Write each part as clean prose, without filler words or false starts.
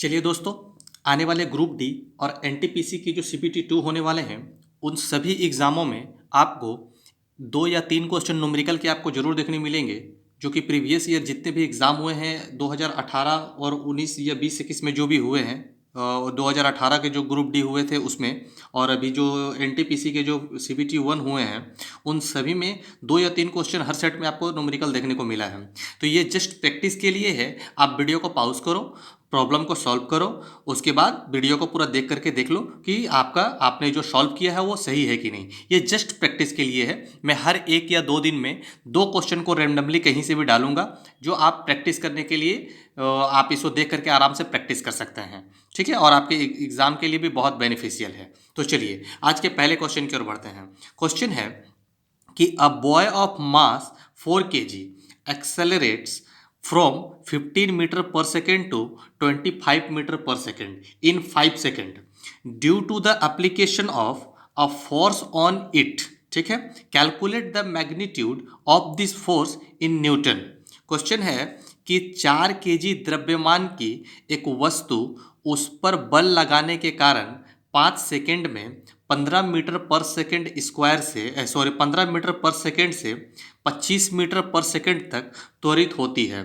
चलिए दोस्तों, आने वाले ग्रुप डी और एनटीपीसी की जो सीपीटी 2 होने वाले हैं, उन सभी एग्ज़ामों में आपको 2 या 3 क्वेश्चन न्यूमेरिकल के आपको ज़रूर देखने मिलेंगे, जो कि प्रीवियस ईयर जितने भी एग्ज़ाम हुए हैं 2018 और 19 या 20-21 में जो भी हुए हैं, 2018 के जो ग्रुप डी हुए थे उसमें, और अभी जो एनटीपीसी के जो सीपीटी 1 हुए हैं, उन सभी में 2 या 3 क्वेश्चन हर सेट में आपको न्यूमेरिकल देखने को मिला है। तो ये जस्ट प्रैक्टिस के लिए है। आप वीडियो को पॉज करो, प्रॉब्लम को सॉल्व करो, उसके बाद वीडियो को पूरा देख करके देख लो कि आपने जो सॉल्व किया है वो सही है कि नहीं। ये जस्ट प्रैक्टिस के लिए है। मैं हर 1 या 2 दिन में 2 क्वेश्चन को रैंडमली कहीं से भी डालूंगा, जो आप प्रैक्टिस करने के लिए आप इसको देख करके आराम से प्रैक्टिस कर सकते हैं। ठीक है, और आपके एग्जाम के लिए भी बहुत बेनिफिशियल है। तो चलिए आज के पहले क्वेश्चन की ओर बढ़ते हैं। क्वेश्चन है कि a boy of mass 4 kg accelerates from 15 meter per second to 25 meter per second in 5 seconds due to the application of a force on it। ठीक है, calculate the magnitude of this force in newton. Question है कि 4 kg द्रव्यमान की एक वस्तु उस पर बल लगाने के कारण 5 सेकेंड में 15 मीटर पर सेकेंड स्क्वायर से 15 मीटर पर सेकेंड से 25 मीटर पर सेकेंड तक त्वरित होती है।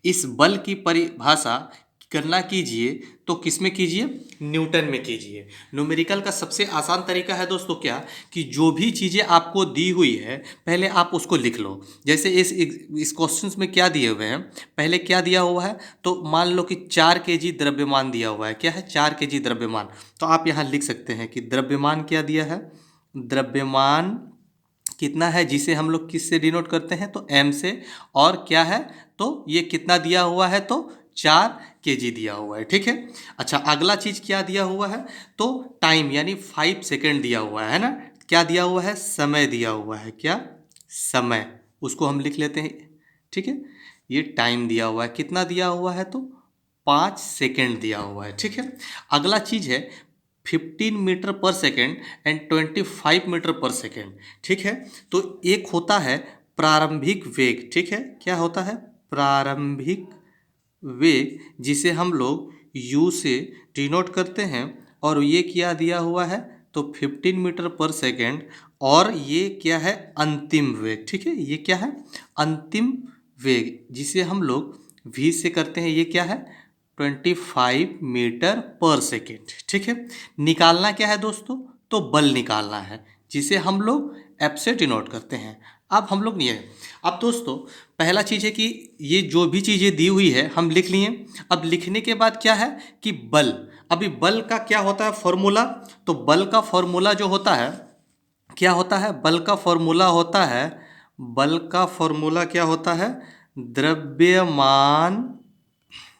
इस बल की परिभाषा गणना कीजिए। तो किस में कीजिए? न्यूटन में कीजिए। न्यूमेरिकल का सबसे आसान तरीका है दोस्तों क्या, कि जो भी चीज़ें आपको दी हुई है पहले आप उसको लिख लो। जैसे इस क्वेश्चन में क्या दिए हुए हैं, पहले क्या दिया हुआ है, तो मान लो कि 4 kg द्रव्यमान दिया हुआ है। क्या है? 4 kg द्रव्यमान। तो आप यहाँ लिख सकते हैं कि द्रव्यमान क्या दिया है, द्रव्यमान कितना है, जिसे हम लोग किस से डिनोट करते हैं, तो m से। और क्या है, तो ये कितना दिया हुआ है, तो 4 kg दिया हुआ है। ठीक है, अच्छा अगला चीज़ क्या दिया हुआ है, तो टाइम यानी 5 सेकेंड दिया हुआ है ना। क्या दिया हुआ है? समय दिया हुआ है। क्या? समय। उसको हम लिख लेते हैं। ठीक है, ये टाइम दिया हुआ है, कितना दिया हुआ है, तो 5 सेकेंड दिया हुआ है। ठीक है, अगला चीज़ है 15 मीटर पर सेकेंड एंड 25 मीटर पर सेकेंड। ठीक है, तो एक होता है प्रारंभिक वेग। ठीक है, क्या होता है? प्रारंभिक वेग, जिसे हम लोग u से डिनोट करते हैं। और ये क्या दिया हुआ है, तो 15 मीटर पर सेकेंड। और ये क्या है? अंतिम वेग। ठीक है, ये क्या है? अंतिम वेग, जिसे हम लोग v से करते हैं। ये क्या है? 25 मीटर पर सेकेंड। ठीक है, निकालना क्या है दोस्तों, तो बल निकालना है, जिसे हम लोग एफ से डिनोट करते हैं। अब हम लोग नहीं है। अब दोस्तों पहला चीज़ है कि ये जो भी चीज़ें दी हुई है हम लिख लिए। अब लिखने के बाद क्या है कि बल, अभी बल का क्या होता है फॉर्मूला, तो बल का फॉर्मूला जो होता है, क्या होता है? बल का फॉर्मूला होता है, बल का फॉर्मूला क्या होता है? द्रव्यमान।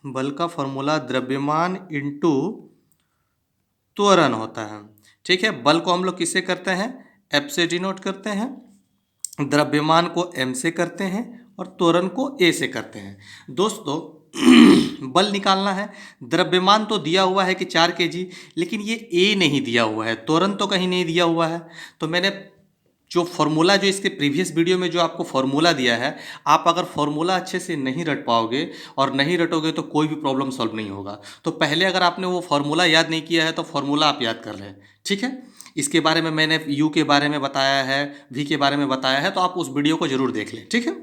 बल का फॉर्मूला द्रव्यमान इंटू त्वरण होता है। ठीक है, बल को हम लोग किससे करते हैं? एफ से डिनोट करते हैं, द्रव्यमान को एम से करते हैं, और त्वरण को ए से करते हैं। दोस्तों बल निकालना है। द्रव्यमान तो दिया हुआ है कि 4 kg, लेकिन ये ए नहीं दिया हुआ है, त्वरण तो कहीं नहीं दिया हुआ है। तो मैंने जो फॉर्मूला, जो इसके प्रीवियस वीडियो में जो आपको फॉर्मूला दिया है, आप अगर फॉर्मूला अच्छे से नहीं रट पाओगे और नहीं रटोगे तो कोई भी प्रॉब्लम सॉल्व नहीं होगा। तो पहले अगर आपने वो फॉर्मूला याद नहीं किया है तो फॉर्मूला आप याद कर लें। ठीक है, इसके बारे में मैंने यू के बारे में बताया है, वी के बारे में बताया है, तो आप उस वीडियो को जरूर देख लें। ठीक है,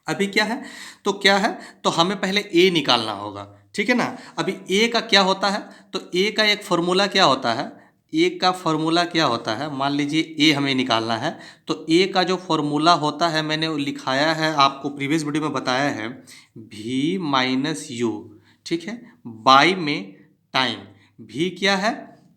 अभी क्या है, तो क्या है, तो हमें पहले ए निकालना होगा। ठीक है ना। अभी ए का क्या होता है, तो ए का एक फॉर्मूला क्या होता है, ए का फॉर्मूला क्या होता है, मान लीजिए ए हमें निकालना है। तो ए का जो फॉर्मूला होता है मैंने वो लिखाया है, आपको प्रीवियस वीडियो में बताया है, भी माइनस यू। ठीक है, बाई में टाइम। भी क्या है,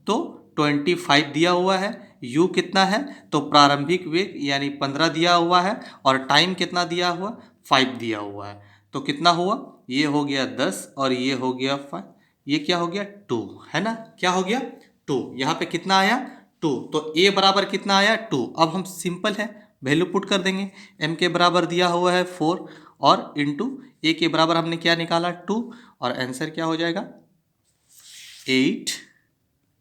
तो 25 दिया हुआ है। यू कितना है, तो प्रारंभिक वेग यानी 15 दिया हुआ है। और टाइम कितना दिया हुआ, 5 दिया हुआ है। तो कितना हुआ, ये हो गया 10 और ये हो गया 5, ये क्या हो गया 2, है ना। क्या हो गया 2, यहाँ पे कितना आया 2, तो ए बराबर कितना आया 2। अब हम सिंपल है, वैल्यू पुट कर देंगे। एम के बराबर दिया हुआ है 4, और इंटू ए के बराबर हमने क्या निकाला 2, और आंसर क्या हो जाएगा 8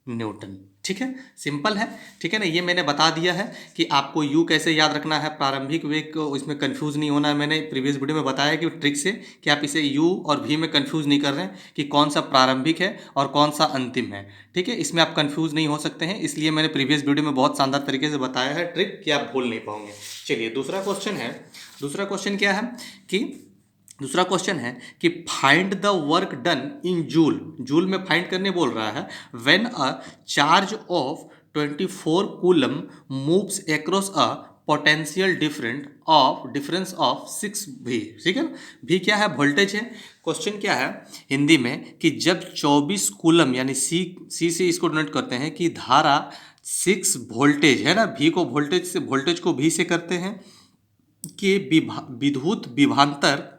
न्यूटन। ठीक है, सिंपल है। ठीक है ना, ये मैंने बता दिया है कि आपको यू कैसे याद रखना है, प्रारंभिक वेग को, इसमें कंफ्यूज नहीं होना है। मैंने प्रीवियस वीडियो में बताया कि ट्रिक से कि आप इसे यू और वी में कंफ्यूज नहीं कर रहे हैं कि कौन सा प्रारंभिक है और कौन सा अंतिम है। ठीक है, इसमें आप कंफ्यूज नहीं हो सकते हैं, इसलिए मैंने प्रीवियस वीडियो में बहुत शानदार तरीके से बताया है ट्रिक कि आप भूल नहीं पाओगे। चलिए दूसरा क्वेश्चन है। दूसरा क्वेश्चन क्या है कि दूसरा क्वेश्चन है कि find the work done in joule. Joule में फाइंड करने बोल रहा है। When a charge of 24 coulomb moves across a potential difference of 6 भी। ठीक है, भी क्या है, वोल्टेज है। क्वेश्चन क्या है हिंदी में कि जब 24 कूलम यानी सी से इसको डिनोट करते हैं कि धारा 6 वोल्टेज है ना, भी को वोल्टेज को भी से करते हैं कि विद्युत विभवांतर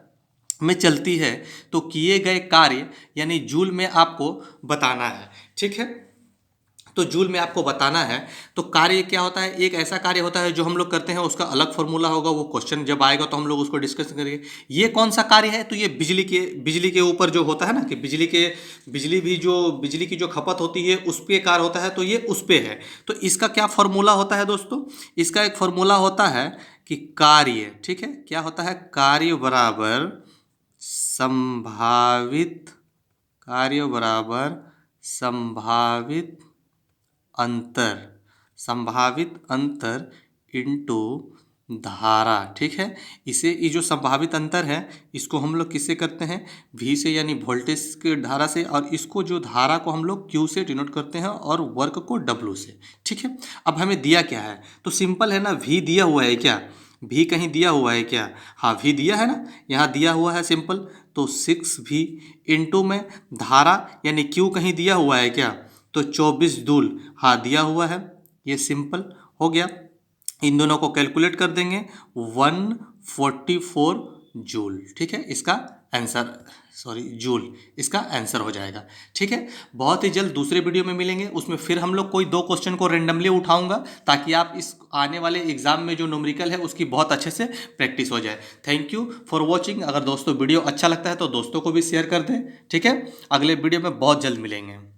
में चलती है, तो किए गए कार्य यानी जूल में आपको बताना है। ठीक है, तो जूल में आपको बताना है। तो कार्य क्या होता है, एक ऐसा कार्य होता है जो हम लोग करते हैं, उसका अलग फॉर्मूला होगा, वो क्वेश्चन जब आएगा तो हम लोग उसको डिस्कस करेंगे। ये कौन सा कार्य है, तो ये बिजली के ऊपर जो होता है ना, कि बिजली की जो खपत होती है उस पे कार्य होता है, तो ये उस पे है। तो इसका क्या फॉर्मूला होता है दोस्तों, इसका एक फॉर्मूला होता है कि कार्य, ठीक है, क्या होता है, कार्य बराबर संभावित संभावित अंतर इंटू धारा। ठीक है, इसे ये जो संभावित अंतर है इसको हम लोग किससे करते हैं, V से यानी वोल्टेज के धारा से, और इसको जो धारा को हम लोग Q से डिनोट करते हैं और वर्क को W से। ठीक है, अब हमें दिया क्या है, तो सिंपल है ना, V दिया हुआ है क्या, भी कहीं दिया हुआ है क्या, हाँ भी दिया है ना, यहाँ दिया हुआ है सिंपल। तो 6V इंटू में धारा यानी Q कहीं दिया हुआ है क्या, तो 24 जूल, हाँ दिया हुआ है, ये सिंपल हो गया। इन दोनों को कैलकुलेट कर देंगे 144 जूल। ठीक है, इसका आंसर जूल इसका आंसर हो जाएगा। ठीक है, बहुत ही जल्द दूसरे वीडियो में मिलेंगे, उसमें फिर हम लोग कोई 2 क्वेश्चन को रेंडमली उठाऊंगा ताकि आप इस आने वाले एग्जाम में जो न्यूमेरिकल है उसकी बहुत अच्छे से प्रैक्टिस हो जाए। Thank you for watching. अगर दोस्तों वीडियो अच्छा लगता है तो दोस्तों को भी शेयर कर दें। ठीक है, अगले वीडियो में बहुत जल्द मिलेंगे।